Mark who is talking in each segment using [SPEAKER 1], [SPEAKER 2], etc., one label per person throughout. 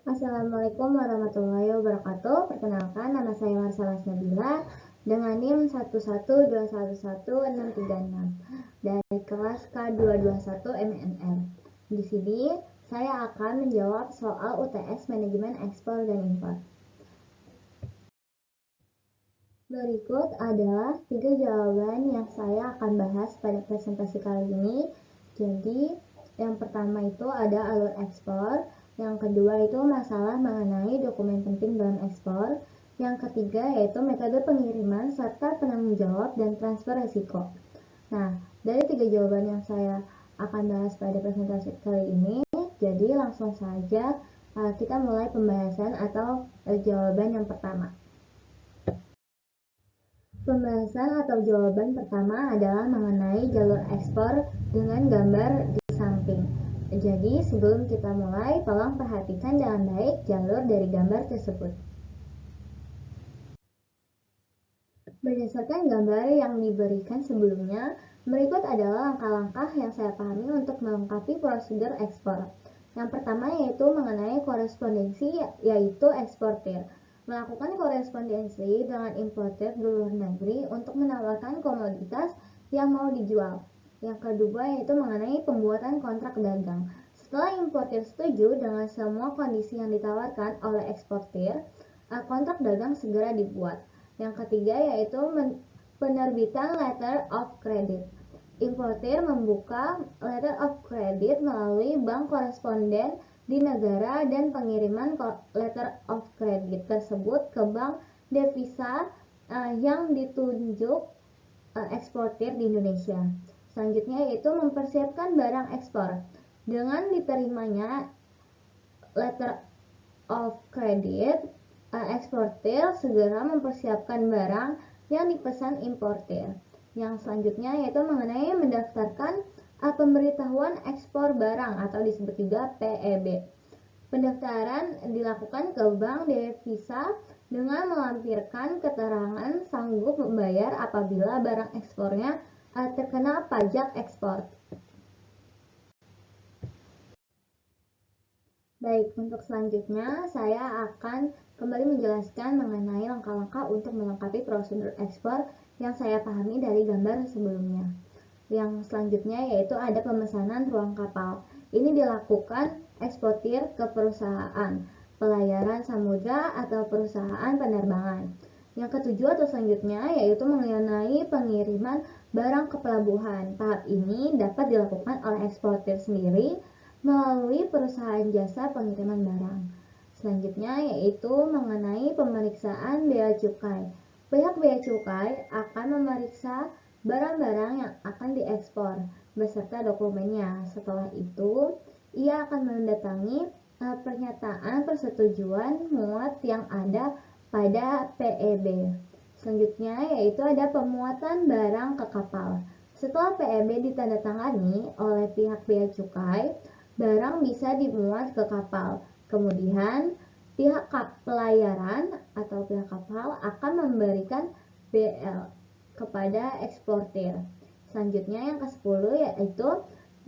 [SPEAKER 1] Assalamualaikum warahmatullahi wabarakatuh. Perkenalkan, nama saya Marsalas Nabila dengan NIM 112111636 dari kelas K221 MNL. Di sini saya akan menjawab soal UTS Manajemen Ekspor dan Impor. Berikut adalah 3 jawaban yang saya akan bahas pada presentasi kali ini. Jadi, yang pertama itu ada alur ekspor, yang kedua itu masalah mengenai dokumen penting dalam ekspor, yang ketiga yaitu metode pengiriman serta penanggung jawab dan transfer risiko. Nah, dari 3 jawaban yang saya akan bahas pada presentasi kali ini, jadi langsung saja kita mulai pembahasan atau jawaban yang pertama. Pembahasan atau jawaban pertama adalah mengenai jalur ekspor dengan gambar di samping. Jadi sebelum kita mulai, tolong perhatikan dengan baik jalur dari gambar tersebut. Berdasarkan gambar yang diberikan sebelumnya, berikut adalah langkah-langkah yang saya pahami untuk melengkapi prosedur ekspor. Yang pertama yaitu mengenai korespondensi, yaitu eksportir. Melakukan korespondensi dengan importir di luar negeri untuk menawarkan komoditas yang mau dijual. Yang kedua yaitu mengenai pembuatan kontrak dagang. Setelah importir setuju dengan semua kondisi yang ditawarkan oleh eksportir, kontrak dagang segera dibuat. Yang ketiga yaitu penerbitan letter of credit. Importir membuka letter of credit melalui bank koresponden di negara dan pengiriman letter of credit tersebut ke bank devisa yang ditunjuk eksportir di Indonesia. Selanjutnya yaitu mempersiapkan barang ekspor. Dengan diterimanya letter of credit, eksportir segera mempersiapkan barang yang dipesan importir. Yang selanjutnya yaitu mengenai mendaftarkan pemberitahuan ekspor barang atau disebut juga PEB. Pendaftaran dilakukan ke bank devisa dengan melampirkan keterangan sanggup membayar apabila barang ekspornya terkena pajak ekspor. Baik, untuk selanjutnya saya akan kembali menjelaskan mengenai langkah-langkah untuk melengkapi prosedur ekspor yang saya pahami dari gambar sebelumnya. Yang selanjutnya yaitu ada pemesanan ruang kapal. Ini dilakukan eksportir ke perusahaan pelayaran samudra atau perusahaan penerbangan. Yang ketujuh atau selanjutnya yaitu mengenai pengiriman barang ke pelabuhan. Tahap ini dapat dilakukan oleh eksportir sendiri melalui perusahaan jasa pengiriman barang. Selanjutnya yaitu mengenai pemeriksaan bea cukai. Pihak bea cukai akan memeriksa barang-barang yang akan diekspor beserta dokumennya. Setelah itu, ia akan mendatangi pernyataan persetujuan muat yang ada pada PEB. Selanjutnya yaitu ada pemuatan barang ke kapal. Setelah PEB ditandatangani oleh pihak bea cukai, barang bisa dimuat ke kapal. Kemudian pihak pelayaran atau pihak kapal akan memberikan BL kepada eksportir. Selanjutnya yang ke-10 yaitu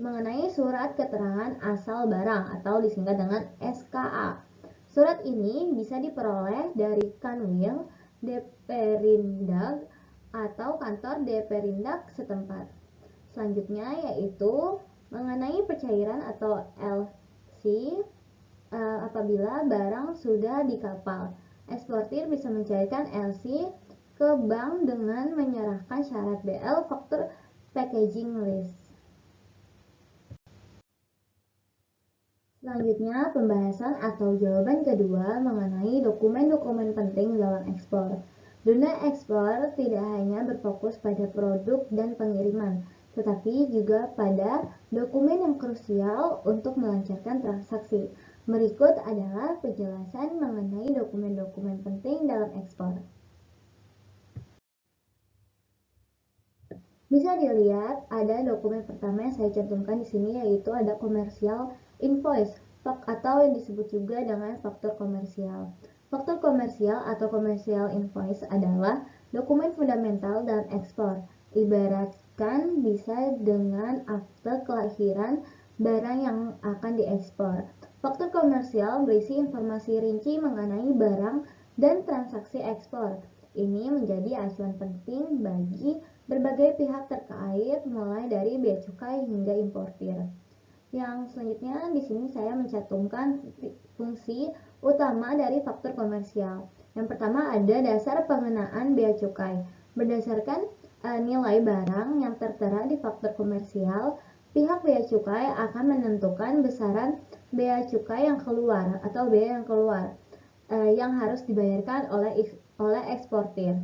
[SPEAKER 1] mengenai surat keterangan asal barang atau disingkat dengan SKA. Surat ini bisa diperoleh dari Kanwil, Deperindag atau kantor Deperindag setempat. Selanjutnya yaitu mengenai pencairan atau LC apabila barang sudah di kapal. Eksportir bisa mencairkan LC ke bank dengan menyerahkan syarat BL faktur packaging list. Selanjutnya pembahasan atau jawaban kedua mengenai dokumen-dokumen penting dalam ekspor. Dunia ekspor tidak hanya berfokus pada produk dan pengiriman, tetapi juga pada dokumen yang krusial untuk melancarkan transaksi. Berikut adalah penjelasan mengenai dokumen-dokumen penting dalam ekspor. Bisa dilihat ada dokumen pertama yang saya cantumkan di sini yaitu ada komersial invoice atau yang disebut juga dengan faktur komersial. Faktur komersial atau komersial invoice adalah dokumen fundamental dalam ekspor. Ibaratkan bisa dengan akte kelahiran barang yang akan diekspor. Faktur komersial berisi informasi rinci mengenai barang dan transaksi ekspor. Ini menjadi acuan penting bagi berbagai pihak terkait, mulai dari bea cukai hingga importir. Yang selanjutnya di sini saya mencantumkan fungsi utama dari faktur komersial. Yang pertama ada dasar pengenaan bea cukai. Berdasarkan nilai barang yang tertera di faktur komersial, pihak bea cukai akan menentukan besaran bea cukai yang keluar atau bea yang keluar yang harus dibayarkan oleh eksportir.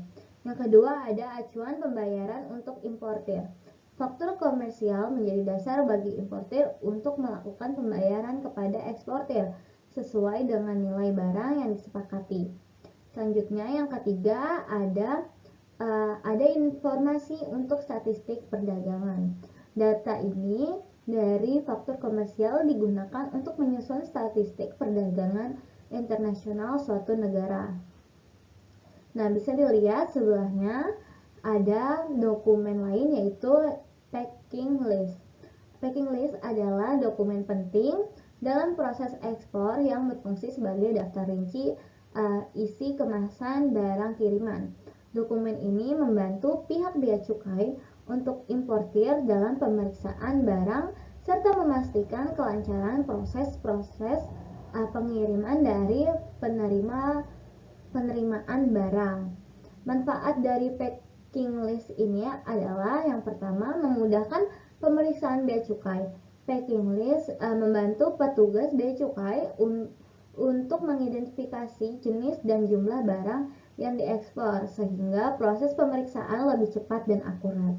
[SPEAKER 1] Yang kedua ada acuan pembayaran untuk importir. Faktur komersial menjadi dasar bagi importir untuk melakukan pembayaran kepada eksportir sesuai dengan nilai barang yang disepakati. Selanjutnya yang ketiga ada informasi untuk statistik perdagangan. Data ini dari faktur komersial digunakan untuk menyusun statistik perdagangan internasional suatu negara. Nah, bisa dilihat sebelahnya ada dokumen lain yaitu packing list. Packing list adalah dokumen penting dalam proses ekspor yang berfungsi sebagai daftar rinci isi kemasan barang kiriman. Dokumen ini membantu pihak bea cukai untuk importir dalam pemeriksaan barang serta memastikan kelancaran proses-proses pengiriman dari penerimaan barang. Manfaat dari packing list ini adalah yang pertama memudahkan pemeriksaan bea cukai. Packing list membantu petugas bea cukai untuk mengidentifikasi jenis dan jumlah barang yang diekspor sehingga proses pemeriksaan lebih cepat dan akurat.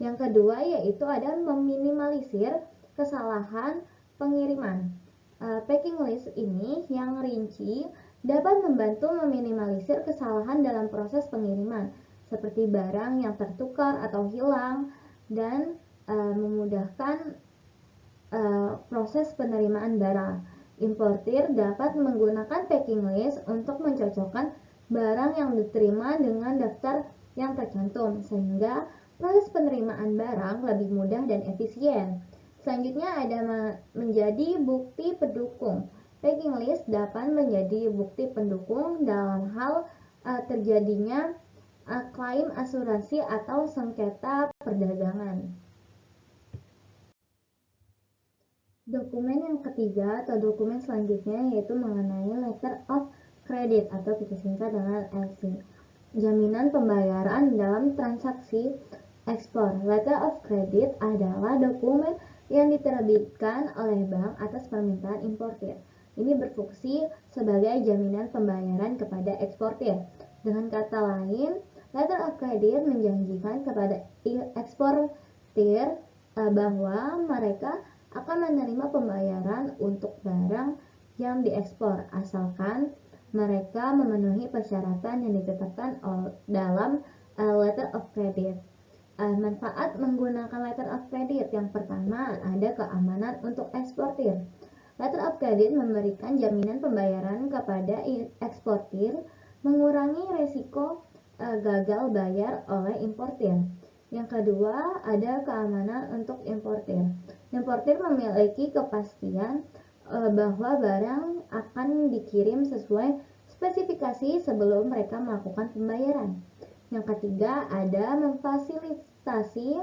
[SPEAKER 1] Yang kedua yaitu ada meminimalisir kesalahan pengiriman. Packing list ini yang rinci dapat membantu meminimalisir kesalahan dalam proses pengiriman, seperti barang yang tertukar atau hilang, dan memudahkan proses penerimaan barang. Importir dapat menggunakan packing list untuk mencocokkan barang yang diterima dengan daftar yang tercantum, sehingga proses penerimaan barang lebih mudah dan efisien. Selanjutnya ada menjadi bukti pendukung. Packing list dapat menjadi bukti pendukung dalam hal terjadinya klaim asuransi atau sengketa perdagangan. Dokumen yang ketiga atau dokumen selanjutnya yaitu mengenai letter of credit atau kita singkat dengan LC. Jaminan pembayaran dalam transaksi ekspor. Letter of credit adalah dokumen yang diterbitkan oleh bank atas permintaan importir. Ini berfungsi sebagai jaminan pembayaran kepada eksportir. Dengan kata lain, letter of credit menjanjikan kepada eksportir bahwa mereka akan menerima pembayaran untuk barang yang diekspor asalkan mereka memenuhi persyaratan yang ditetapkan dalam letter of credit. Manfaat menggunakan letter of credit yang pertama ada keamanan untuk eksportir. Letter of credit memberikan jaminan pembayaran kepada eksportir, mengurangi resiko gagal bayar oleh importir. Yang kedua ada keamanan untuk importir. Importir memiliki kepastian bahwa barang akan dikirim sesuai spesifikasi sebelum mereka melakukan pembayaran. Yang ketiga ada memfasilitasi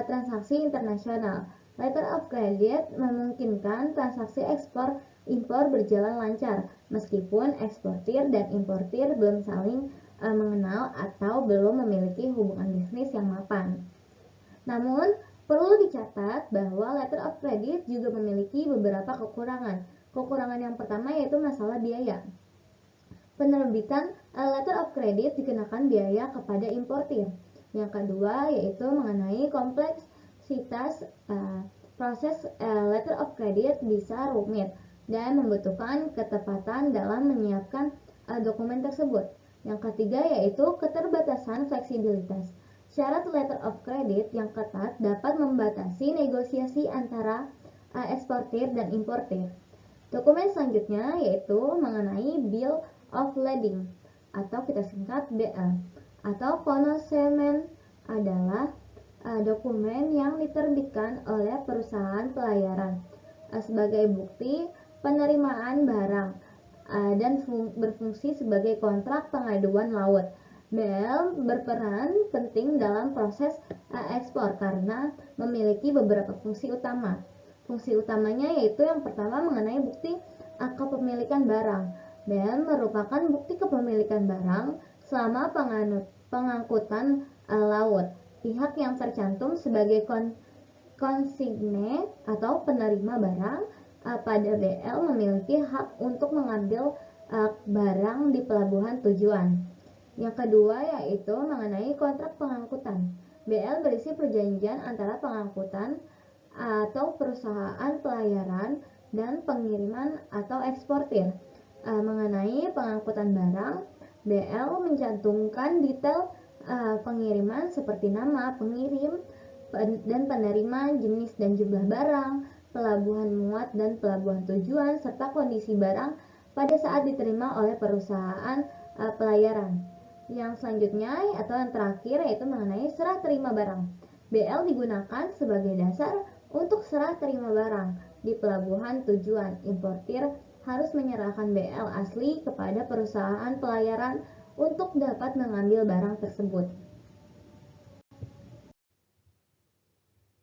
[SPEAKER 1] transaksi internasional. Letter of credit memungkinkan transaksi ekspor impor berjalan lancar meskipun eksportir dan importir belum saling mengenal atau belum memiliki hubungan bisnis yang mapan. Namun, perlu dicatat bahwa letter of credit juga memiliki beberapa kekurangan. Kekurangan yang pertama yaitu masalah biaya. Penerbitan letter of credit dikenakan biaya kepada importir. Yang kedua yaitu mengenai kompleksitas proses letter of credit bisa rumit dan membutuhkan ketepatan dalam menyiapkan dokumen tersebut. Yang ketiga yaitu keterbatasan fleksibilitas. Syarat letter of credit yang ketat dapat membatasi negosiasi antara eksportir dan importir. Dokumen selanjutnya yaitu mengenai Bill of Lading atau kita singkat BL atau Consignment adalah dokumen yang diterbitkan oleh perusahaan pelayaran sebagai bukti penerimaan barang dan berfungsi sebagai kontrak pengaduan laut. BL berperan penting dalam proses ekspor karena memiliki beberapa fungsi utama. Fungsi utamanya yaitu yang pertama mengenai bukti kepemilikan barang. BL merupakan bukti kepemilikan barang selama pengangkutan laut. Pihak yang tercantum sebagai konsigne atau penerima barang pada BL memiliki hak untuk mengambil barang di pelabuhan tujuan. Yang kedua yaitu mengenai kontrak pengangkutan. BL berisi perjanjian antara pengangkutan atau perusahaan pelayaran dan pengiriman atau eksportir. Mengenai pengangkutan barang, BL mencantumkan detail pengiriman seperti nama pengirim dan penerima, jenis dan jumlah barang, pelabuhan muat dan pelabuhan tujuan, serta kondisi barang pada saat diterima oleh perusahaan pelayaran. Yang selanjutnya atau yang terakhir yaitu mengenai serah terima barang. BL digunakan sebagai dasar untuk serah terima barang di pelabuhan tujuan. Importir harus menyerahkan BL asli kepada perusahaan pelayaran untuk dapat mengambil barang tersebut.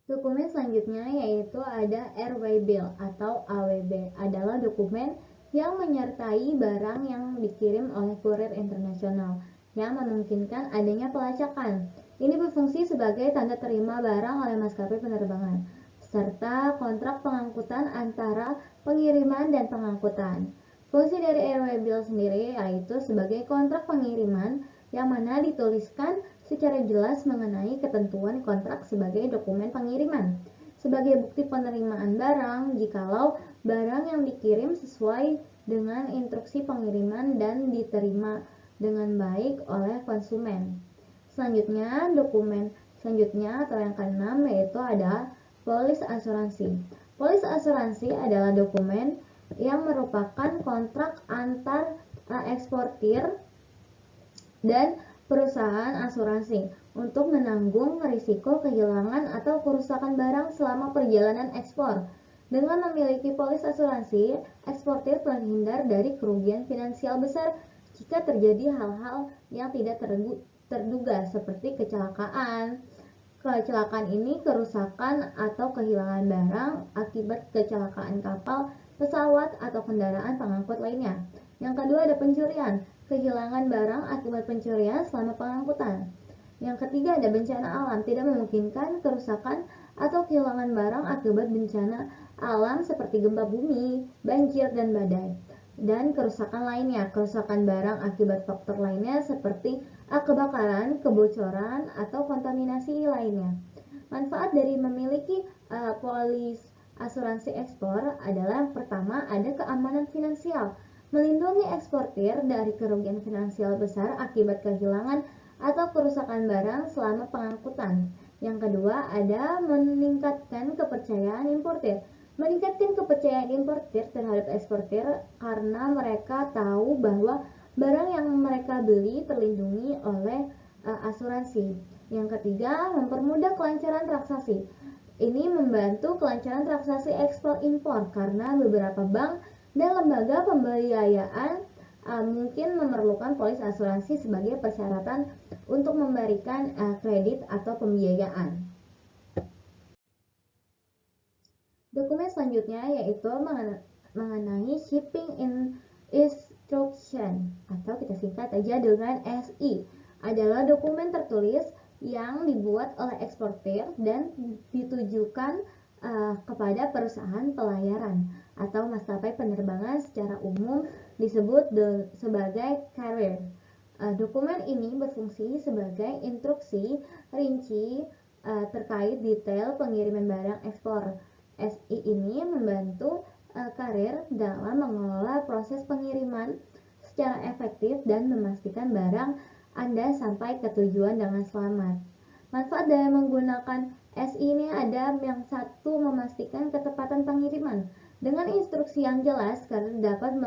[SPEAKER 1] Dokumen selanjutnya yaitu ada Airway Bill atau AWB, adalah dokumen yang menyertai barang yang dikirim oleh kurir internasional yang memungkinkan adanya pelacakan. Ini berfungsi sebagai tanda terima barang oleh maskapai penerbangan, serta kontrak pengangkutan antara pengiriman dan pengangkutan. Fungsi dari Airway Bill sendiri yaitu sebagai kontrak pengiriman yang mana dituliskan secara jelas mengenai ketentuan kontrak sebagai dokumen pengiriman. Sebagai bukti penerimaan barang jikalau barang yang dikirim sesuai dengan instruksi pengiriman dan diterima dengan baik oleh konsumen. Selanjutnya, dokumen selanjutnya atau yang keenam yaitu ada polis asuransi. Polis asuransi adalah dokumen yang merupakan kontrak antar eksportir dan perusahaan asuransi untuk menanggung risiko kehilangan atau kerusakan barang selama perjalanan ekspor. Dengan memiliki polis asuransi, eksportir terhindar dari kerugian finansial besar jika terjadi hal-hal yang tidak terduga seperti kecelakaan. Kecelakaan ini kerusakan atau kehilangan barang akibat kecelakaan kapal, pesawat, atau kendaraan pengangkut lainnya. Yang kedua ada pencurian, kehilangan barang akibat pencurian selama pengangkutan. Yang ketiga ada bencana alam, tidak memungkinkan kerusakan atau kehilangan barang akibat bencana alam seperti gempa bumi, banjir, dan badai. Dan kerusakan lainnya, kerusakan barang akibat faktor lainnya seperti kebakaran, kebocoran, atau kontaminasi lainnya. Manfaat dari memiliki polis asuransi ekspor adalah yang pertama ada keamanan finansial, melindungi eksportir dari kerugian finansial besar akibat kehilangan atau kerusakan barang selama pengangkutan. Yang kedua ada meningkatkan kepercayaan importir. Meningkatkan kepercayaan importir terhadap eksportir karena mereka tahu bahwa barang yang mereka beli terlindungi oleh asuransi. Yang ketiga, mempermudah kelancaran transaksi. Ini membantu kelancaran transaksi ekspor impor karena beberapa bank dan lembaga pembiayaan mungkin memerlukan polis asuransi sebagai persyaratan untuk memberikan kredit atau pembiayaan. Dokumen selanjutnya yaitu mengenai shipping instruction atau kita singkat aja dengan SI, adalah dokumen tertulis yang dibuat oleh eksportir dan ditujukan kepada perusahaan pelayaran atau maskapai penerbangan secara umum disebut sebagai carrier. Dokumen ini berfungsi sebagai instruksi rinci terkait detail pengiriman barang ekspor. SI ini membantu karir dalam mengelola proses pengiriman secara efektif dan memastikan barang Anda sampai ke tujuan dengan selamat. Manfaat dari menggunakan SI ini ada yang satu, memastikan ketepatan pengiriman. Dengan instruksi yang jelas, karir dapat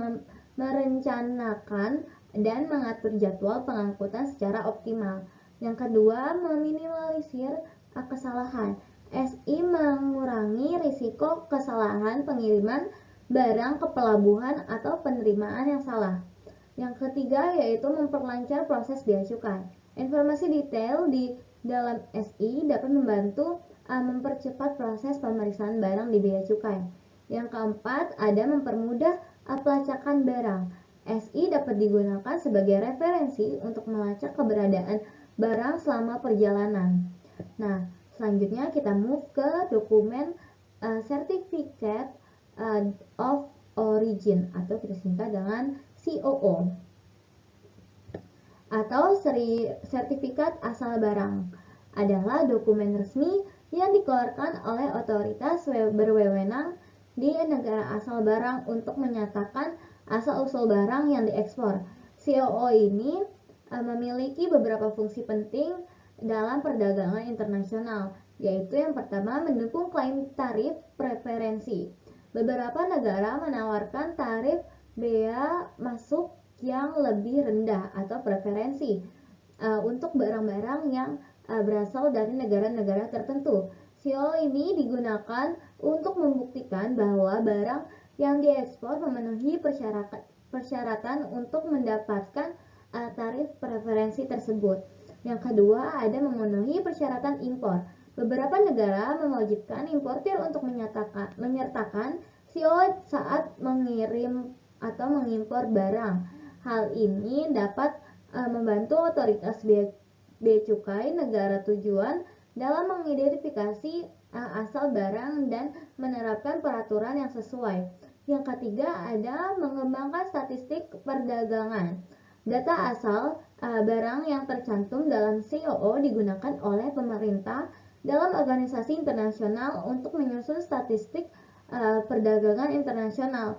[SPEAKER 1] merencanakan dan mengatur jadwal pengangkutan secara optimal. Yang kedua, meminimalisir kesalahan. SI mengurangi risiko kesalahan pengiriman barang ke pelabuhan atau penerimaan yang salah. Yang ketiga yaitu memperlancar proses bea cukai. Informasi detail di dalam SI dapat membantu mempercepat proses pemeriksaan barang di bea cukai. Yang keempat, ada mempermudah pelacakan barang. SI dapat digunakan sebagai referensi untuk melacak keberadaan barang selama perjalanan. Nah, selanjutnya kita move ke dokumen Certificate of Origin atau kita singkat dengan COO atau sertifikat asal barang adalah dokumen resmi yang dikeluarkan oleh otoritas berwenang di negara asal barang untuk menyatakan asal-usul barang yang diekspor. COO ini memiliki beberapa fungsi penting dalam perdagangan internasional, yaitu yang pertama mendukung klaim tarif preferensi. Beberapa negara menawarkan tarif bea masuk yang lebih rendah atau preferensi untuk barang-barang yang berasal dari negara-negara tertentu. COO ini digunakan untuk membuktikan bahwa barang yang diekspor memenuhi persyaratan untuk mendapatkan tarif preferensi tersebut. Yang kedua, ada memenuhi persyaratan impor. Beberapa negara mewajibkan importir untuk menyertakan COO saat mengirim atau mengimpor barang. Hal ini dapat membantu otoritas bea cukai negara tujuan dalam mengidentifikasi asal barang dan menerapkan peraturan yang sesuai. Yang ketiga, ada mengembangkan statistik perdagangan. Data asal barang yang tercantum dalam COO digunakan oleh pemerintah dalam organisasi internasional untuk menyusun statistik perdagangan internasional.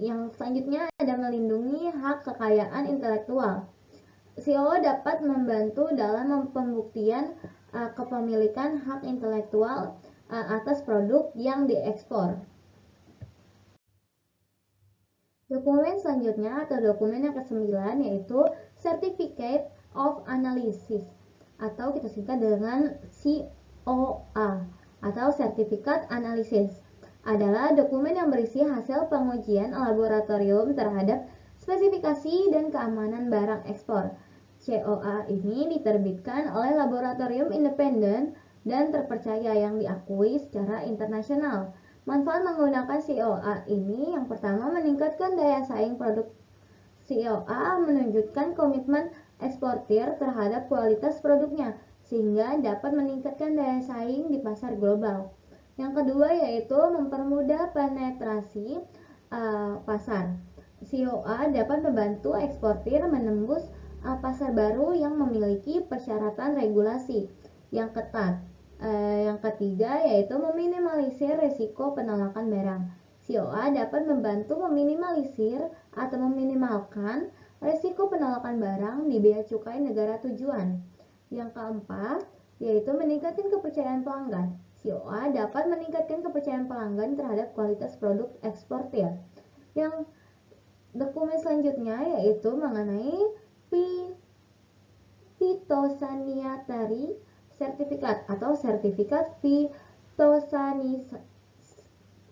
[SPEAKER 1] Yang selanjutnya ada melindungi hak kekayaan intelektual. COO dapat membantu dalam pembuktian kepemilikan hak intelektual atas produk yang diekspor. Dokumen selanjutnya atau dokumen yang ke-9 yaitu Certificate of Analysis atau kita singkat dengan COA atau Sertifikat Analisis adalah dokumen yang berisi hasil pengujian laboratorium terhadap spesifikasi dan keamanan barang ekspor. COA ini diterbitkan oleh laboratorium independen dan terpercaya yang diakui secara internasional. Manfaat menggunakan COA ini yang pertama meningkatkan daya saing produk. COA menunjukkan komitmen eksportir terhadap kualitas produknya sehingga dapat meningkatkan daya saing di pasar global. Yang kedua yaitu mempermudah penetrasi pasar. COA dapat membantu eksportir menembus pasar baru yang memiliki persyaratan regulasi yang ketat. Yang ketiga yaitu meminimalisir risiko penolakan barang. COA dapat membantu meminimalisir atau meminimalkan risiko penolakan barang di bea cukai negara tujuan. Yang keempat yaitu meningkatkan kepercayaan pelanggan. COA dapat meningkatkan kepercayaan pelanggan terhadap kualitas produk eksportir. Yang dokumen selanjutnya yaitu mengenai phytosanitary certificate atau sertifikat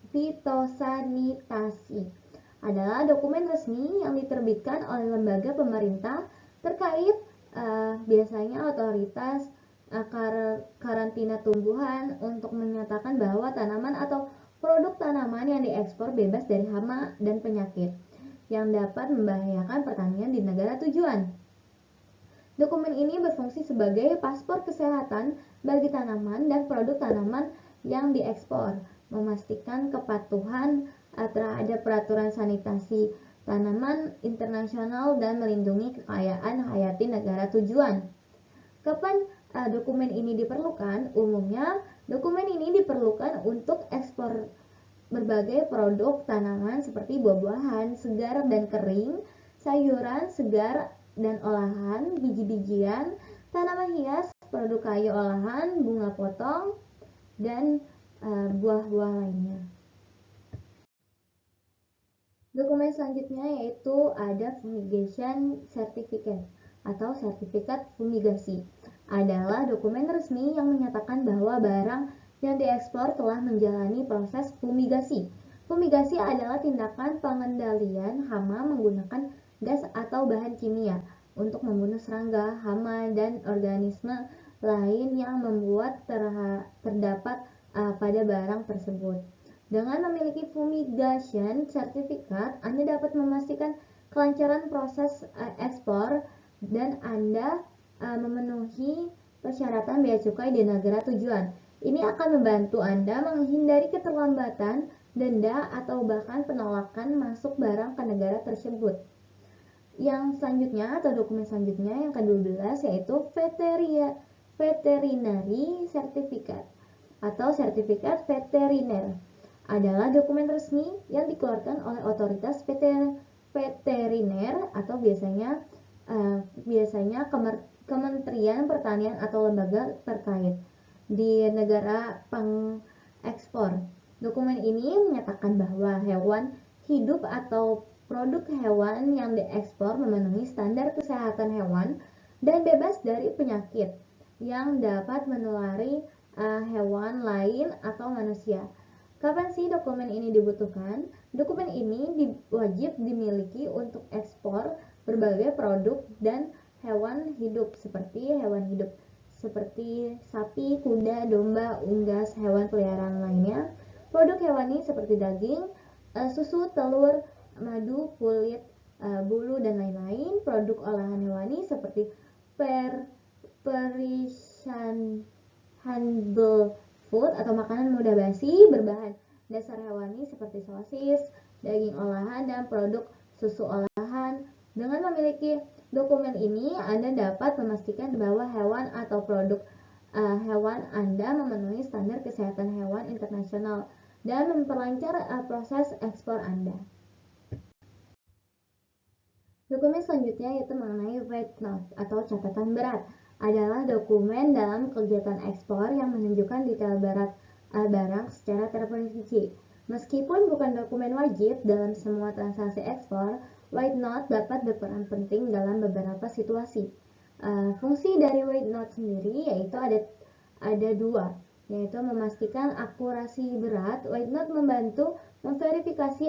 [SPEAKER 1] fitosanitasi adalah dokumen resmi yang diterbitkan oleh lembaga pemerintah terkait biasanya otoritas karantina tumbuhan untuk menyatakan bahwa tanaman atau produk tanaman yang diekspor bebas dari hama dan penyakit yang dapat membahayakan pertanian di negara tujuan. Dokumen ini berfungsi sebagai paspor kesehatan bagi tanaman dan produk tanaman yang diekspor, memastikan kepatuhan terhadap peraturan sanitasi tanaman internasional dan melindungi kekayaan hayati negara tujuan. Kapan dokumen ini diperlukan? Umumnya, dokumen ini diperlukan untuk ekspor berbagai produk tanaman seperti buah-buahan segar dan kering, sayuran segar dan olahan, biji-bijian, tanaman hias, produk kayu olahan, bunga potong, dan buah-buah lainnya. Dokumen selanjutnya yaitu ada Fumigation Certificate atau sertifikat fumigasi. Adalah dokumen resmi yang menyatakan bahwa barang yang diekspor telah menjalani proses fumigasi. Fumigasi adalah tindakan pengendalian hama menggunakan gas atau bahan kimia untuk membunuh serangga, hama, dan organisme lain yang membuat terdapat pada barang tersebut. Dengan memiliki fumigation certificate, Anda dapat memastikan kelancaran proses ekspor dan Anda memenuhi persyaratan bea cukai di negara tujuan. Ini akan membantu Anda menghindari keterlambatan, denda, atau bahkan penolakan masuk barang ke negara tersebut. Yang selanjutnya atau dokumen selanjutnya yang ke-12 yaitu Veterinary Certificate atau sertifikat veteriner adalah dokumen resmi yang dikeluarkan oleh otoritas veteriner atau biasanya Kementerian Pertanian atau lembaga terkait di negara pengekspor. Dokumen ini menyatakan bahwa hewan hidup atau produk hewan yang diekspor memenuhi standar kesehatan hewan dan bebas dari penyakit yang dapat menulari hewan lain atau manusia. Kapan sih dokumen ini dibutuhkan? Dokumen ini wajib dimiliki untuk ekspor berbagai produk dan hewan hidup seperti sapi, kuda, domba, unggas, hewan peliharaan lainnya. Produk hewani seperti daging, susu, telur, madu, kulit, bulu, dan lain-lain. Produk olahan hewani seperti perishable food atau makanan mudah basi berbahan dasar hewani seperti sosis, daging olahan, dan produk susu olahan. Dengan memiliki dokumen ini, Anda dapat memastikan bahwa hewan atau produk hewan Anda memenuhi standar kesehatan hewan internasional dan memperlancar proses ekspor Anda. Dokumen selanjutnya yaitu mengenai weight note atau catatan berat. Adalah dokumen dalam kegiatan ekspor yang menunjukkan detail berat barang secara terperinci. Meskipun bukan dokumen wajib dalam semua transaksi ekspor, weight note dapat berperan penting dalam beberapa situasi. Fungsi dari weight note sendiri yaitu ada dua, yaitu memastikan akurasi berat. Weight note membantu memverifikasi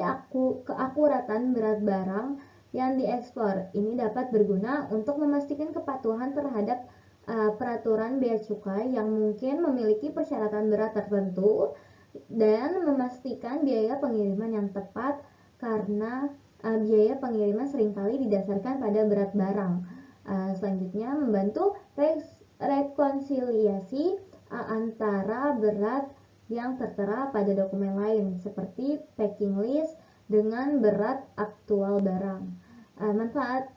[SPEAKER 1] keakuratan berat barang yang diekspor. Ini dapat berguna untuk memastikan kepatuhan terhadap peraturan bea cukai yang mungkin memiliki persyaratan berat tertentu dan memastikan biaya pengiriman yang tepat karena biaya pengiriman seringkali didasarkan pada berat barang. Selanjutnya membantu rekonsiliasi antara berat yang tertera pada dokumen lain seperti packing list dengan berat aktual barang. Manfaat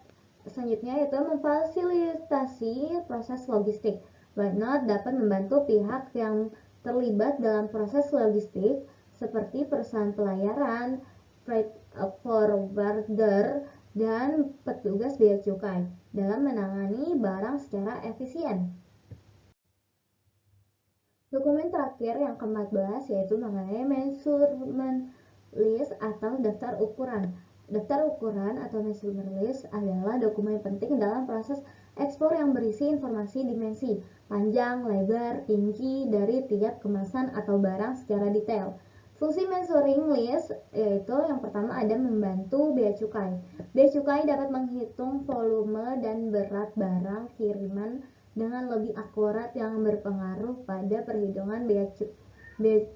[SPEAKER 1] selanjutnya yaitu memfasilitasi proses logistik. Weight note dapat membantu pihak yang terlibat dalam proses logistik seperti perusahaan pelayaran, freight forwarder, dan petugas bea cukai dalam menangani barang secara efisien. Dokumen terakhir yang ke-14 yaitu mengenai measurement list atau daftar ukuran. Daftar ukuran atau measurement list adalah dokumen penting dalam proses ekspor yang berisi informasi dimensi, panjang, lebar, tinggi dari tiap kemasan atau barang secara detail. Fungsi measuring list yaitu yang pertama ada membantu bea cukai. Bea cukai dapat menghitung volume dan berat barang kiriman dengan lebih akurat yang berpengaruh pada perhitungan bea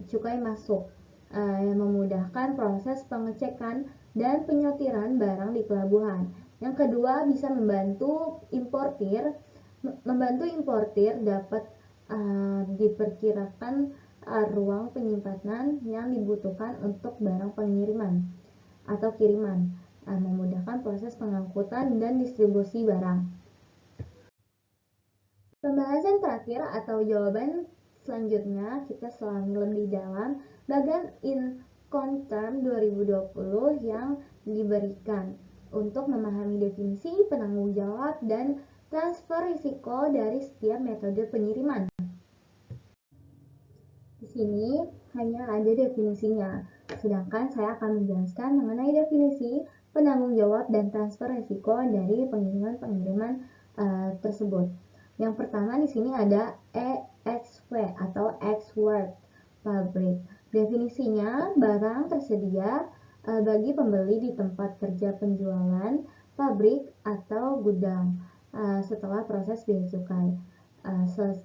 [SPEAKER 1] cukai masuk, yang memudahkan proses pengecekan dan penyortiran barang di pelabuhan. Yang kedua bisa membantu importir dapat diperkirakan ruang penyimpanan yang dibutuhkan untuk barang pengiriman atau kiriman, memudahkan proses pengangkutan dan distribusi barang. Pembahasan terakhir atau jawaban selanjutnya kita selami lebih dalam bagian Incoterm 2020 yang diberikan untuk memahami definisi, penanggung jawab, dan transfer risiko dari setiap metode pengiriman. Di sini hanya ada definisinya, sedangkan saya akan menjelaskan mengenai definisi, penanggung jawab, dan transfer risiko dari pengiriman tersebut. Yang pertama di sini ada EXW atau Ex Work Fabric. Definisinya, barang tersedia bagi pembeli di tempat kerja penjualan, pabrik, atau gudang setelah proses bea cukai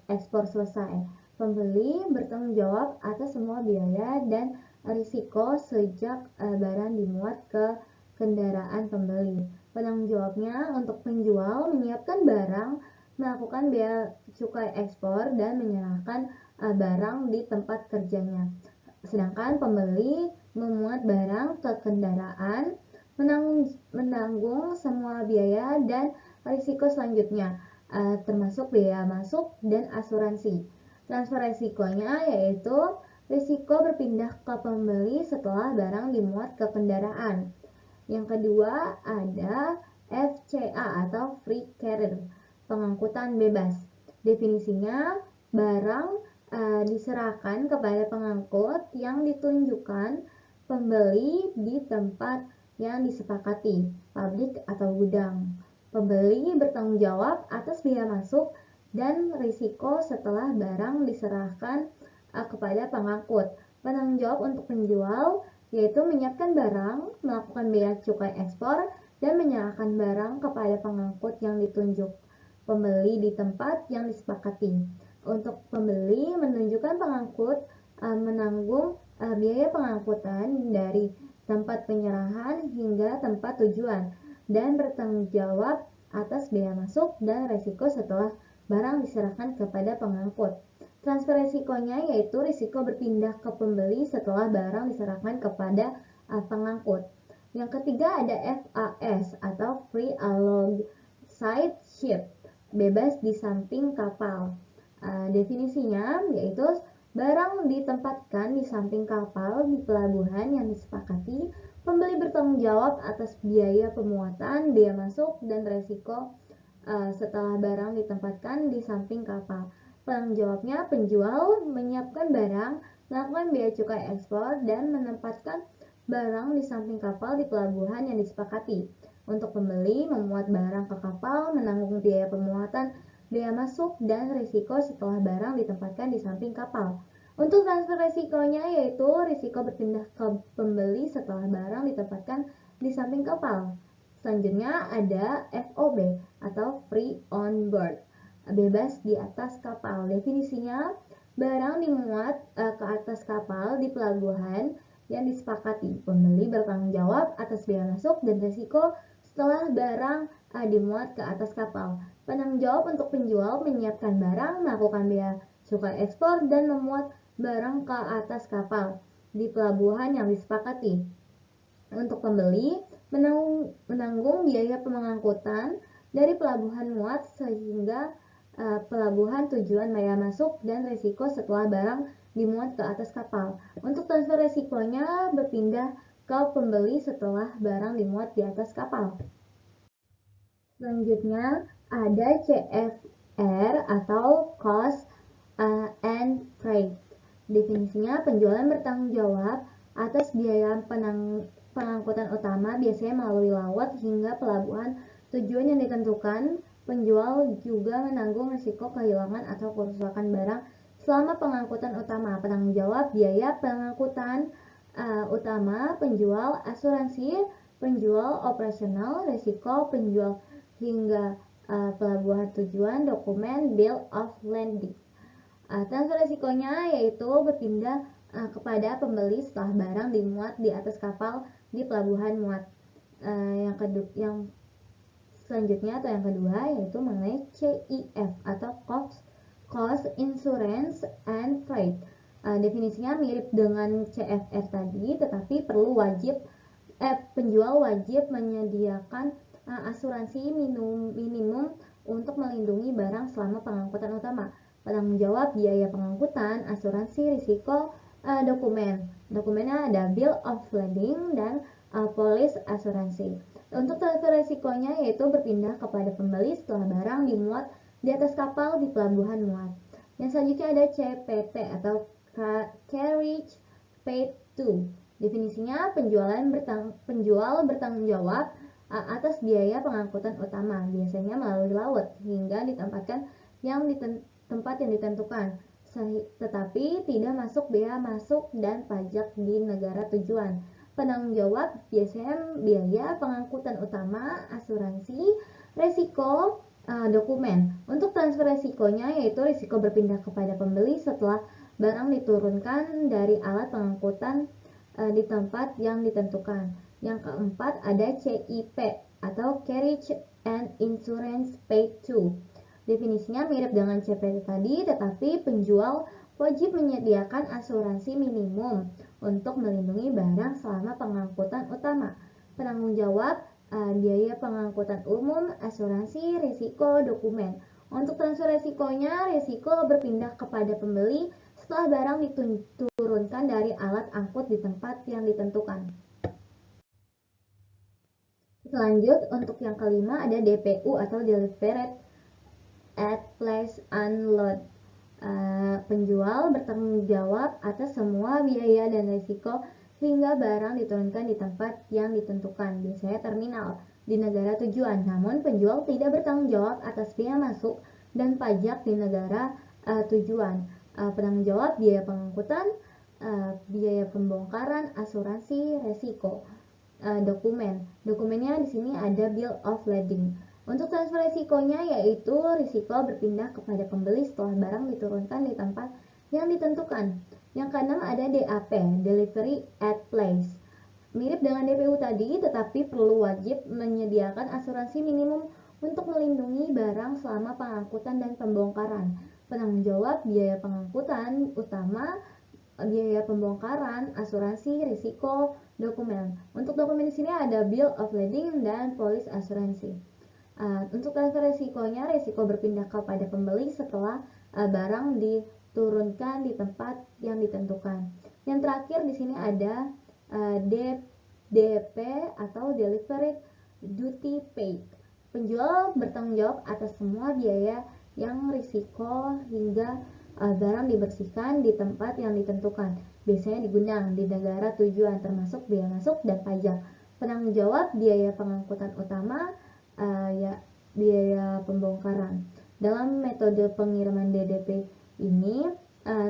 [SPEAKER 1] ekspor selesai. Pembeli bertanggung jawab atas semua biaya dan risiko sejak barang dimuat ke kendaraan pembeli. Penanggung jawabnya untuk penjual menyiapkan barang, melakukan bea cukai ekspor, dan menyerahkan barang di tempat kerjanya. Sedangkan pembeli memuat barang ke kendaraan, menanggung semua biaya dan risiko selanjutnya, termasuk biaya masuk dan asuransi. Transfer risikonya yaitu risiko berpindah ke pembeli setelah barang dimuat ke kendaraan. Yang kedua ada FCA atau Free Carrier, pengangkutan bebas. Definisinya, barang diserahkan kepada pengangkut yang ditunjukkan pembeli di tempat yang disepakati, pabrik atau gudang. Pembeli bertanggung jawab atas biaya masuk dan risiko setelah barang diserahkan kepada pengangkut. Penanggung jawab untuk penjual yaitu menyiapkan barang, melakukan bea cukai ekspor, dan menyerahkan barang kepada pengangkut yang ditunjuk pembeli di tempat yang disepakati. Untuk pembeli, menunjukkan pengangkut menanggung biaya pengangkutan dari tempat penyerahan hingga tempat tujuan dan bertanggung jawab atas biaya masuk dan resiko setelah barang diserahkan kepada pengangkut. Transfer risikonya yaitu risiko berpindah ke pembeli setelah barang diserahkan kepada pengangkut. Yang ketiga ada FAS atau Free Alongside Ship, bebas di samping kapal. Definisinya yaitu barang ditempatkan di samping kapal di pelabuhan yang disepakati, pembeli bertanggung jawab atas biaya pemuatan, biaya masuk, dan resiko setelah barang ditempatkan di samping kapal. Penanggung jawabnya penjual menyiapkan barang, melakukan bea cukai ekspor, dan menempatkan barang di samping kapal di pelabuhan yang disepakati. Untuk pembeli memuat barang ke kapal, menanggung biaya pemuatan, biaya masuk, dan risiko setelah barang ditempatkan di samping kapal. Untuk transfer risikonya yaitu risiko berpindah ke pembeli setelah barang ditempatkan di samping kapal. Selanjutnya ada FOB atau Free on Board, bebas di atas kapal. Definisinya, barang dimuat ke atas kapal di pelabuhan yang disepakati. Pembeli bertanggung jawab atas biaya masuk dan risiko setelah barang dimuat ke atas kapal. Penanggung jawab untuk penjual menyiapkan barang, melakukan bea cukai ekspor, dan memuat barang ke atas kapal di pelabuhan yang disepakati. Untuk pembeli menanggung biaya pengangkutan dari pelabuhan muat sehingga pelabuhan tujuan bea masuk dan risiko setelah barang dimuat ke atas kapal. Untuk transfer risikonya berpindah ke pembeli setelah barang dimuat di atas kapal. Selanjutnya ada CFR atau Cost and Freight. Definisinya, penjualan bertanggung jawab atas biaya pengangkutan utama biasanya melalui laut hingga pelabuhan tujuan yang ditentukan. Penjual juga menanggung risiko kehilangan atau kerusakan barang selama pengangkutan utama. Penanggung jawab biaya pengangkutan utama penjual, asuransi penjual, operasional, risiko penjual hingga pelabuhan tujuan, dokumen bill of lading. Transfer risikonya yaitu berpindah kepada pembeli setelah barang dimuat di atas kapal di pelabuhan muat. Yang selanjutnya atau yang kedua yaitu mengenai CIF atau Cost Insurance and Freight. Definisinya mirip dengan CFR tadi, tetapi penjual wajib menyediakan asuransi minimum untuk melindungi barang selama pengangkutan utama. Penanggung jawab biaya pengangkutan, asuransi risiko, dokumennya ada bill of lading dan polis asuransi. Untuk transfer risikonya yaitu berpindah kepada pembeli setelah barang dimuat di atas kapal di pelabuhan muat. Yang selanjutnya ada CPT atau Carriage Paid To. Definisinya, penjual bertanggung jawab atas biaya pengangkutan utama, biasanya melalui laut, hingga ditempatkan tempat yang ditentukan. tetapi tidak masuk bea masuk dan pajak di negara tujuan. Penanggung jawab biasanya biaya pengangkutan utama, asuransi, resiko, dokumen. Untuk transfer resikonya yaitu risiko berpindah kepada pembeli setelah barang diturunkan dari alat pengangkutan di tempat yang ditentukan. Yang keempat ada CIP atau Carriage and Insurance Paid to. Definisinya mirip dengan CP tadi, tetapi penjual wajib menyediakan asuransi minimum untuk melindungi barang selama pengangkutan utama. Penanggung jawab, biaya pengangkutan umum, asuransi, risiko, dokumen. Untuk transfer risikonya, risiko berpindah kepada pembeli setelah barang diturunkan dari alat angkut di tempat yang ditentukan. Lanjut, untuk yang kelima ada DPU atau Delivered at Place Unload. Penjual bertanggung jawab atas semua biaya dan risiko hingga barang diturunkan di tempat yang ditentukan, biasanya terminal di negara tujuan. Namun penjual tidak bertanggung jawab atas biaya masuk dan pajak di negara tujuan. Penanggung jawab biaya pengangkutan, biaya pembongkaran, asuransi, resiko. Dokumennya di sini ada bill of lading. Untuk transfer risikonya yaitu risiko berpindah kepada pembeli setelah barang diturunkan di tempat yang ditentukan. Yang keenam ada DAP, Delivery at Place. Mirip dengan DPU tadi, tetapi perlu wajib menyediakan asuransi minimum untuk melindungi barang selama pengangkutan dan pembongkaran. Penanggung jawab biaya pengangkutan utama, biaya pembongkaran, asuransi, risiko, dokumen. Untuk dokumen di sini ada bill of lading dan polis asuransi. Untuk transfer risikonya, risiko berpindah kepada pembeli setelah barang diturunkan di tempat yang ditentukan. Yang terakhir di sini ada DP atau Delivered Duty Paid. Penjual bertanggung jawab atas semua biaya yang risiko hingga barang dibersihkan di tempat yang ditentukan, biasanya di gudang di negara tujuan, termasuk biaya masuk dan pajak. Penanggung jawab biaya pengangkutan utama, biaya pembongkaran. Dalam metode pengiriman DDP ini,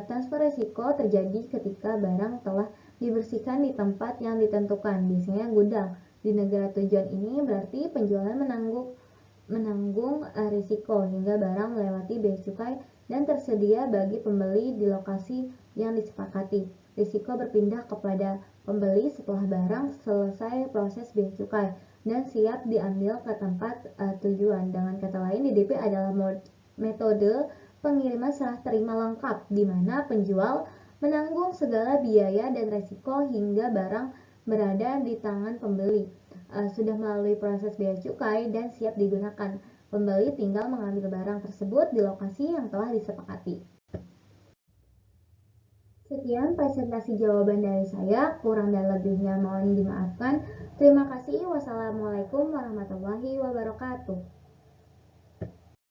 [SPEAKER 1] transfer risiko terjadi ketika barang telah dibersihkan di tempat yang ditentukan, biasanya gudang di negara tujuan. Ini berarti penjualan menanggung risiko hingga barang melewati bea cukai dan tersedia bagi pembeli di lokasi yang disepakati. Risiko berpindah kepada pembeli setelah barang selesai proses bea cukai dan siap diambil ke tempat tujuan. Dengan kata lain, DDP adalah metode pengiriman serah terima lengkap di mana penjual menanggung segala biaya dan risiko hingga barang berada di tangan pembeli, sudah melalui proses bea cukai dan siap digunakan. Pembeli tinggal mengambil barang tersebut di lokasi yang telah disepakati. Sekian presentasi jawaban dari saya, kurang dan lebihnya mohon dimaafkan. Terima kasih. Wassalamualaikum warahmatullahi wabarakatuh.